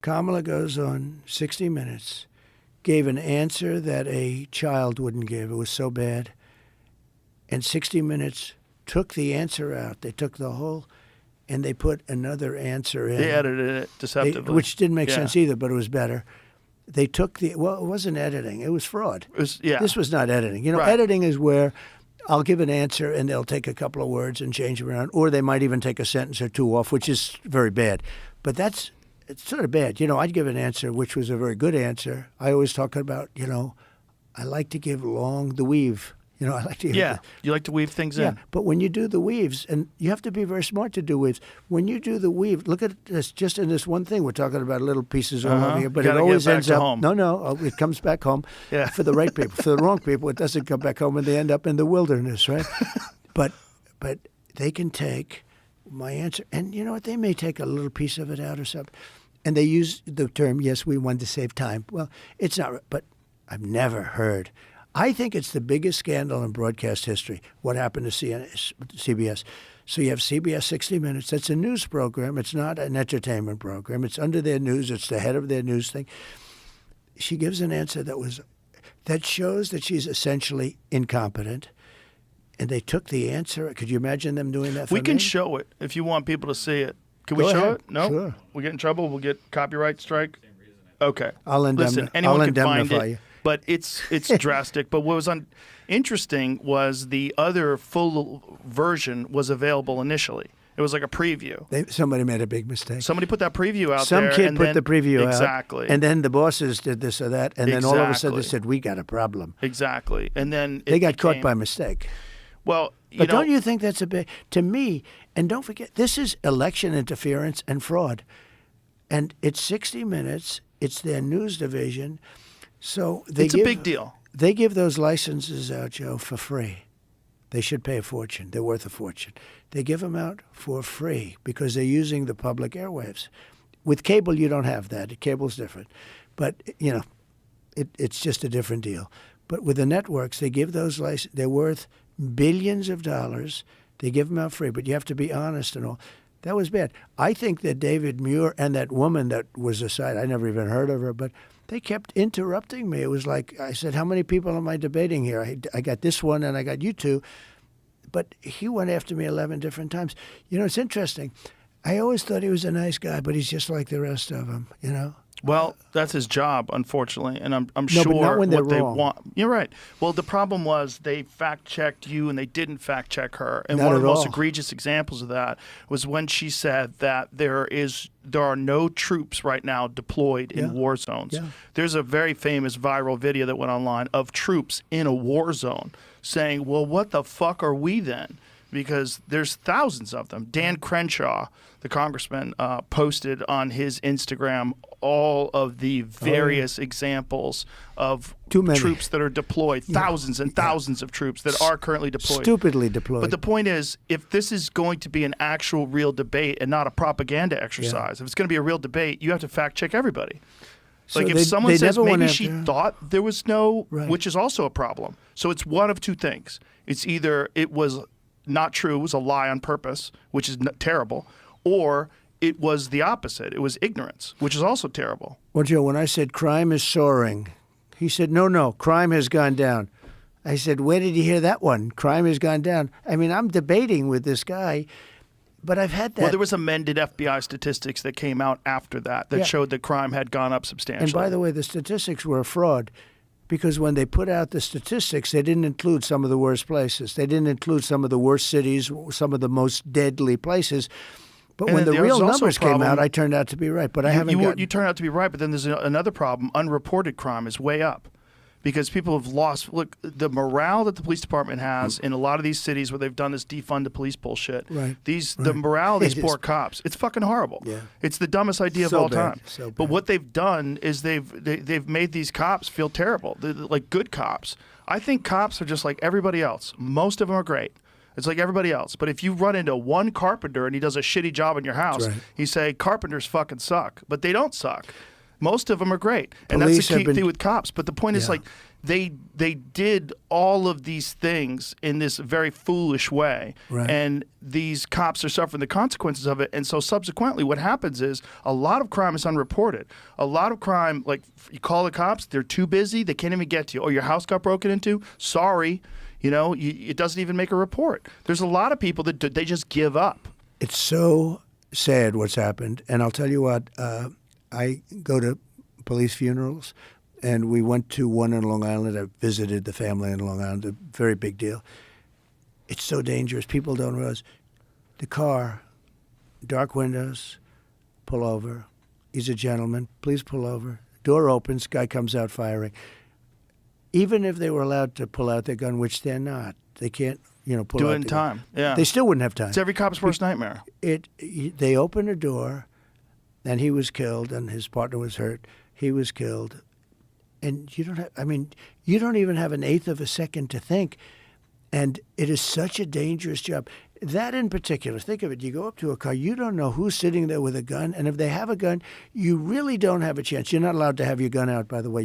Kamala goes on 60 Minutes, gave an answer that a child wouldn't give. It was so bad. And 60 Minutes took the answer out. They took the whole, and they put another answer in. They edited it deceptively. Which didn't make sense either, but it was better. They took it wasn't editing. It was fraud. This was not editing. Editing is where I'll give an answer and they'll take a couple of words and change them around, or they might even take a sentence or two off, which is very bad. But it's sort of bad. I'd give an answer which was a very good answer. I always talk about, I like to give the weave. I like to. You like to weave things in. Yeah, but when you do the weaves, and you have to be very smart to do weaves. When you do the weave, look at this. Just in this one thing, we're talking about little pieces all over here, but it always ends up. Home. No, it comes back home. For the right people. For the wrong people, it doesn't come back home, and they end up in the wilderness, right? but they can take my answer, and you know what? They may take a little piece of it out or something, and they use the term, "Yes, we wanted to save time." Well, it's not. But I've never heard. I think it's the biggest scandal in broadcast history, what happened to CBS. So you have CBS 60 Minutes. That's a news program. It's not an entertainment program. It's under their news. It's the head of their news thing. She gives an answer that shows that she's essentially incompetent. And they took the answer. Could you imagine them doing that for We can show it if you want people to see it. Can we show it? No? Sure. We get in trouble? We'll get copyright strike? Okay. Listen, anyone can find it. But it's drastic. But what was interesting was the other full version was available initially. It was like a preview. Somebody made a big mistake. Somebody put that preview out there. Some kid put the preview out. Exactly. And then the bosses did this or that. And then all of a sudden they said, we got a problem. Exactly. And then they got caught by mistake. Well, but don't you think that's a big, to me, and don't forget, this is election interference and fraud. And it's 60 Minutes. It's their news division. So it's a big deal. They give those licenses out, Joe, for free. They should pay a fortune. They're worth a fortune. They give them out for free because they're using the public airwaves. With cable, you don't have that. Cable's different. But, it's just a different deal. But with the networks, they give those licenses. They're worth billions of dollars. They give them out free. But you have to be honest and all. That was bad. I think that David Muir and that woman that was aside, I never even heard of her, but they kept interrupting me. It was like, I said, how many people am I debating here? I got this one and I got you two. But he went after me 11 different times. It's interesting. I always thought he was a nice guy, but he's just like the rest of them, Well, that's his job, unfortunately, and I'm sure but not when they're what they wrong. want. You're right. Well, the problem was they fact-checked you and they didn't fact-check her. And Not one of at the most all. egregious examples of that was when she said that there are no troops right now deployed in war zones. Yeah. There's a very famous viral video that went online of troops in a war zone saying, well, what the fuck are we then? Because there's thousands of them. Dan Crenshaw, the congressman, posted on his Instagram all of the various examples of troops that are deployed, thousands and thousands of troops that are currently deployed. Stupidly deployed. But the point is, if this is going to be an actual real debate and not a propaganda exercise, if it's going to be a real debate, you have to fact check everybody. So if someone says maybe she after. thought there was no, Right. which is also a problem. So it's one of two things. It's either it was not true, it was a lie on purpose, which is terrible, or it was the opposite. It was ignorance, which is also terrible. Well, Joe, when I said crime is soaring, he said, no, crime has gone down. I said, where did you hear that one? Crime has gone down. I mean, I'm debating with this guy, but I've had that. Well, there was amended FBI statistics that came out after that showed that crime had gone up substantially. And by the way, the statistics were a fraud because when they put out the statistics, they didn't include some of the worst places. They didn't include some of the worst cities, some of the most deadly places. But when the real numbers came out, I turned out to be right. But you turned out to be right, but then there's another problem. Unreported crime is way up because people have lost. Look, the morale that the police department has in a lot of these cities where they've done this defund the police bullshit. Right. The morale of these poor cops, it's fucking horrible. Yeah. It's the dumbest idea of all time. So bad. But what they've done is they've made these cops feel terrible. They're like good cops. I think cops are just like everybody else. Most of them are great. It's like everybody else. But if you run into one carpenter and he does a shitty job in your house, you say carpenters fucking suck. But they don't suck. Most of them are great, and Police that's the have key been- thing with cops. But the point is, Yeah. like, they did all of these things in this very foolish way, Right. and these cops are suffering the consequences of it. And so subsequently, what happens is a lot of crime is unreported. A lot of crime, like you call the cops, they're too busy, they can't even get to you. Oh, your house got broken into? Sorry, it doesn't even make a report. There's a lot of people that they just give up. It's so sad what's happened. And I'll tell you what, I go to police funerals, and we went to one in Long Island. I visited the family in Long Island, a very big deal. It's so dangerous. People don't realize the car, dark windows, pull over. He's a gentleman. Please pull over. Door opens. Guy comes out firing. Even if they were allowed to pull out their gun, which they're not, they can't, pull Do out it in the gun. time. Yeah. They still wouldn't have time. It's every cop's worst nightmare. They opened a door, and he was killed, and his partner was hurt. He was killed, and you don't even have an eighth of a second to think, and it is such a dangerous job. That in particular, think of it. You go up to a car, you don't know who's sitting there with a gun, and if they have a gun, you really don't have a chance. You're not allowed to have your gun out, by the way.